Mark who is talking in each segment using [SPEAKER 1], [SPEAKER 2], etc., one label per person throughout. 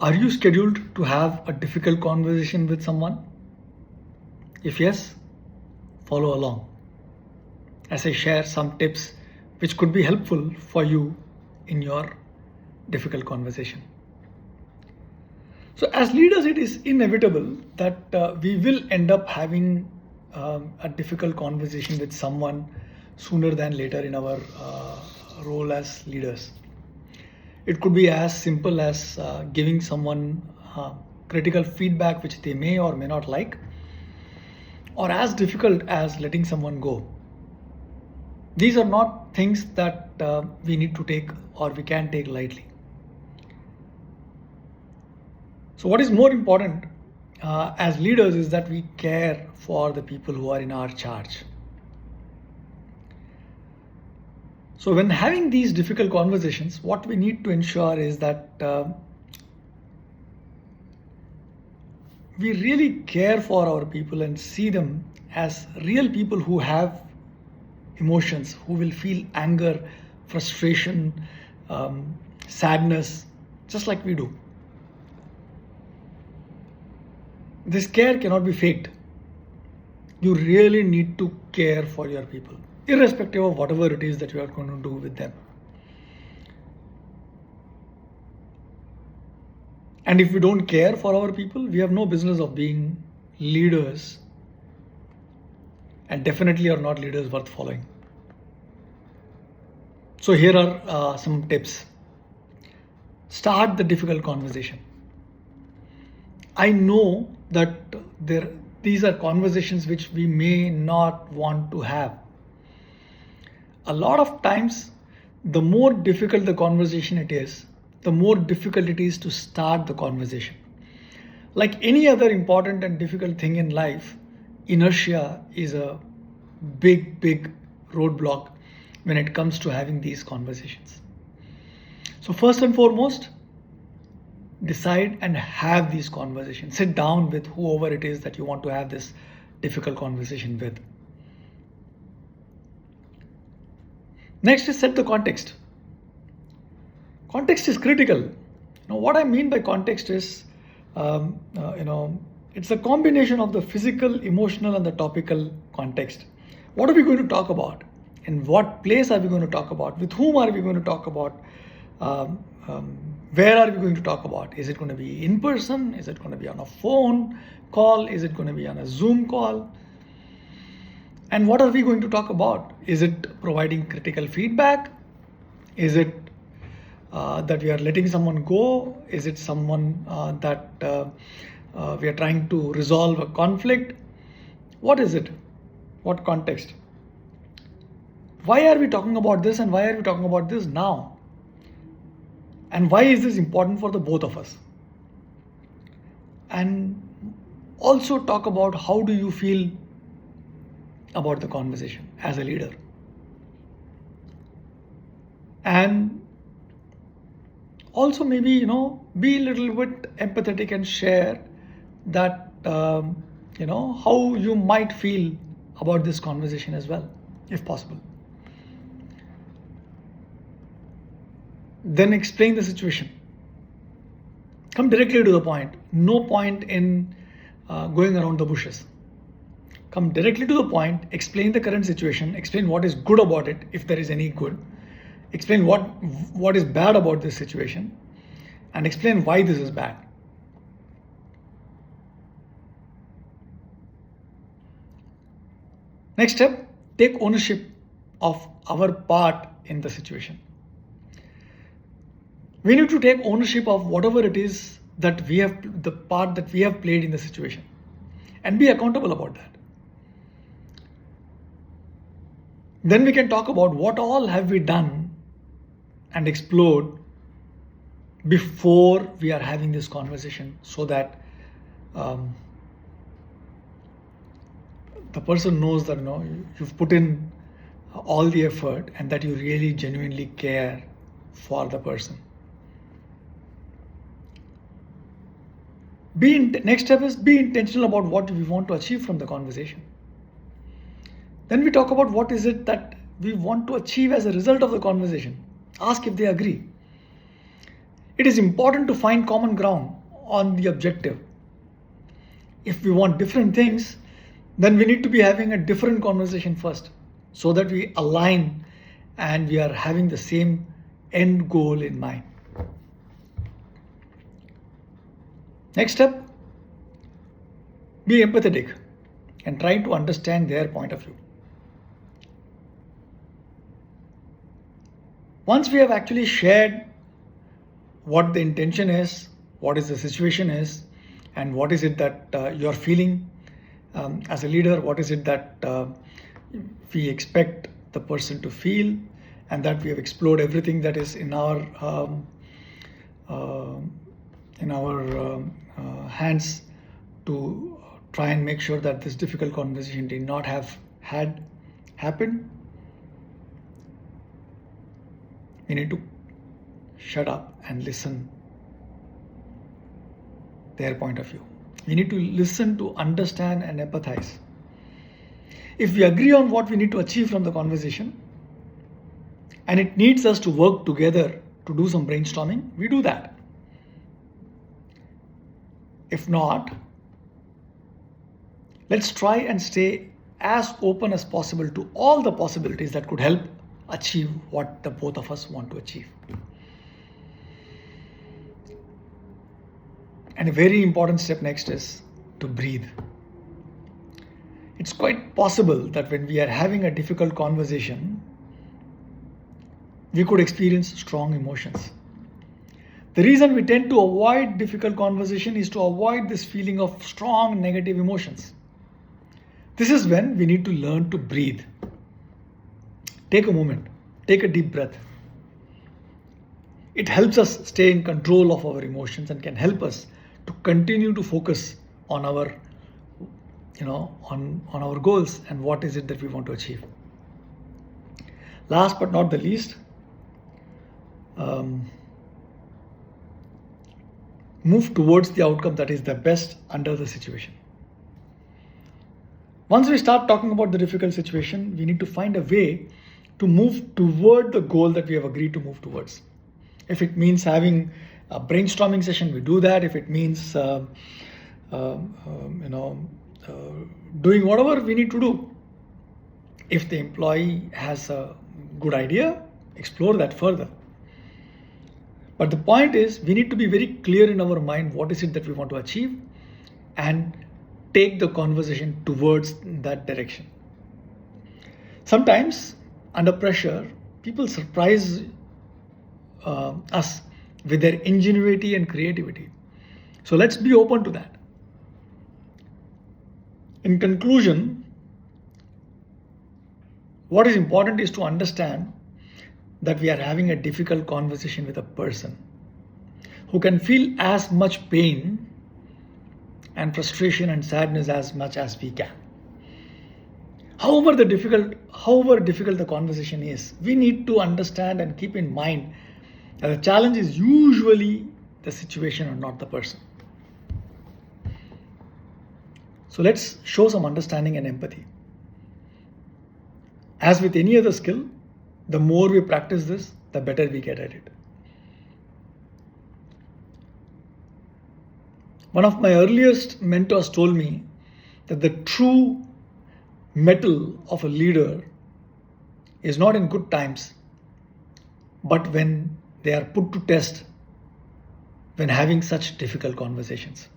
[SPEAKER 1] Are you scheduled to have a difficult conversation with someone? If yes, follow along as I share some tips which could be helpful for you in your difficult conversation. So, as leaders, it is inevitable that we will end up having a difficult conversation with someone sooner than later in our role as leaders. It could be as simple as giving someone critical feedback which they may or may not like, or as difficult as letting someone go. These are not things that we need to take or we can take lightly. So, what is more important as leaders is that we care for the people who are in our charge. So, when having these difficult conversations, what we need to ensure is that we really care for our people and see them as real people who have emotions, who will feel anger, frustration, sadness, just like we do. This care cannot be faked. You really need to care for your people, irrespective of whatever it is that you are going to do with them. And if we don't care for our people, we have no business of being leaders, and definitely are not leaders worth following. So here are some tips. Start the difficult conversation. I know that these are conversations which we may not want to have. A lot of times, the more difficult the conversation it is, the more difficult it is to start the conversation. Like any other important and difficult thing in life, inertia is a big roadblock when it comes to having these conversations. So first and foremost, decide and have these conversations. Sit down with whoever it is that you want to have this difficult conversation with. Next is set the context. Context is critical. What I mean by context is, it's a combination of the physical, emotional, and the topical context. What are we going to talk about? In what place are we going to talk about? With whom are we going to talk about? Where are we going to talk about? Is it going to be in person? Is it going to be on a phone call? Is it going to be on a Zoom call? And what are we going to talk about? Is it providing critical feedback? Is it that we are letting someone go? Is it someone that we are trying to resolve a conflict? What is it? What context? Why are we talking about this, and why are we talking about this now? And why is this important for the both of us? And also talk about how do you feel about the conversation as a leader. And also maybe, be a little bit empathetic and share that, how you might feel about this conversation as well, if possible. Then explain the situation. Come directly to the point. No point in going around the bushes. Come directly to the point, explain the current situation, explain what is good about it, if there is any good, explain what is bad about this situation, and explain why this is bad. Next step, take ownership of our part in the situation. We need to take ownership of whatever it is that we have, the part that we have played in the situation, and be accountable about that. Then we can talk about what all have we done and explode before we are having this conversation, so that the person knows that you've put in all the effort and that you really genuinely care for the person. Next step is be intentional about what we want to achieve from the conversation. Then we talk about what is it that we want to achieve as a result of the conversation. Ask if they agree. It is important to find common ground on the objective. If we want different things, then we need to be having a different conversation first so that we align and we are having the same end goal in mind. Next step, be empathetic and try to understand their point of view. Once we have actually shared what the intention is, what is the situation is, and what is it that you're feeling as a leader, what is it that we expect the person to feel, and that we have explored everything that is in our hands to try and make sure that this difficult conversation did not have had happened, we need to shut up and listen their point of view. We need to listen to understand and empathize. If we agree on what we need to achieve from the conversation and it needs us to work together to do some brainstorming, we do that. If not, let's try and stay as open as possible to all the possibilities that could help achieve what the both of us want to achieve. And a very important step next is to breathe. It's quite possible that when we are having a difficult conversation, we could experience strong emotions. The reason we tend to avoid difficult conversation is to avoid this feeling of strong negative emotions. This is when we need to learn to breathe. Take a moment, take a deep breath. It helps us stay in control of our emotions and can help us to continue to focus on our on our goals and what is it that we want to achieve. Last but not the least, move towards the outcome that is the best under the situation. Once we start talking about the difficult situation, we need to find a way to move toward the goal that we have agreed to move towards. If it means having a brainstorming session, we do that. If it means doing whatever we need to do. If the employee has a good idea, explore that further. But the point is, we need to be very clear in our mind what is it that we want to achieve and take the conversation towards that direction. Sometimes, under pressure, people surprise us with their ingenuity and creativity. So let's be open to that. In conclusion, what is important is to understand that we are having a difficult conversation with a person who can feel as much pain and frustration and sadness as much as we can. However difficult the conversation is, we need to understand and keep in mind that the challenge is usually the situation and not the person. So let's show some understanding and empathy. As with any other skill, the more we practice this, the better we get at it. One of my earliest mentors told me that the true mettle of a leader is not in good times, but when they are put to test when having such difficult conversations.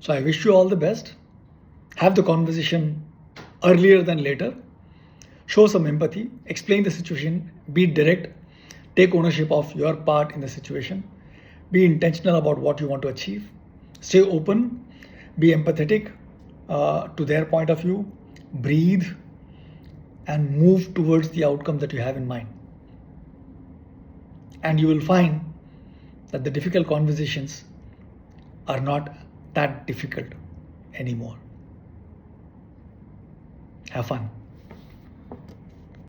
[SPEAKER 1] So I wish you all the best. Have the conversation earlier than later. Show some empathy. Explain the situation. Be direct. Take ownership of your part in the situation. Be intentional about what you want to achieve. Stay open. Be empathetic to their point of view. Breathe and move towards the outcome that you have in mind. And you will find that the difficult conversations are not that difficult anymore. Have fun.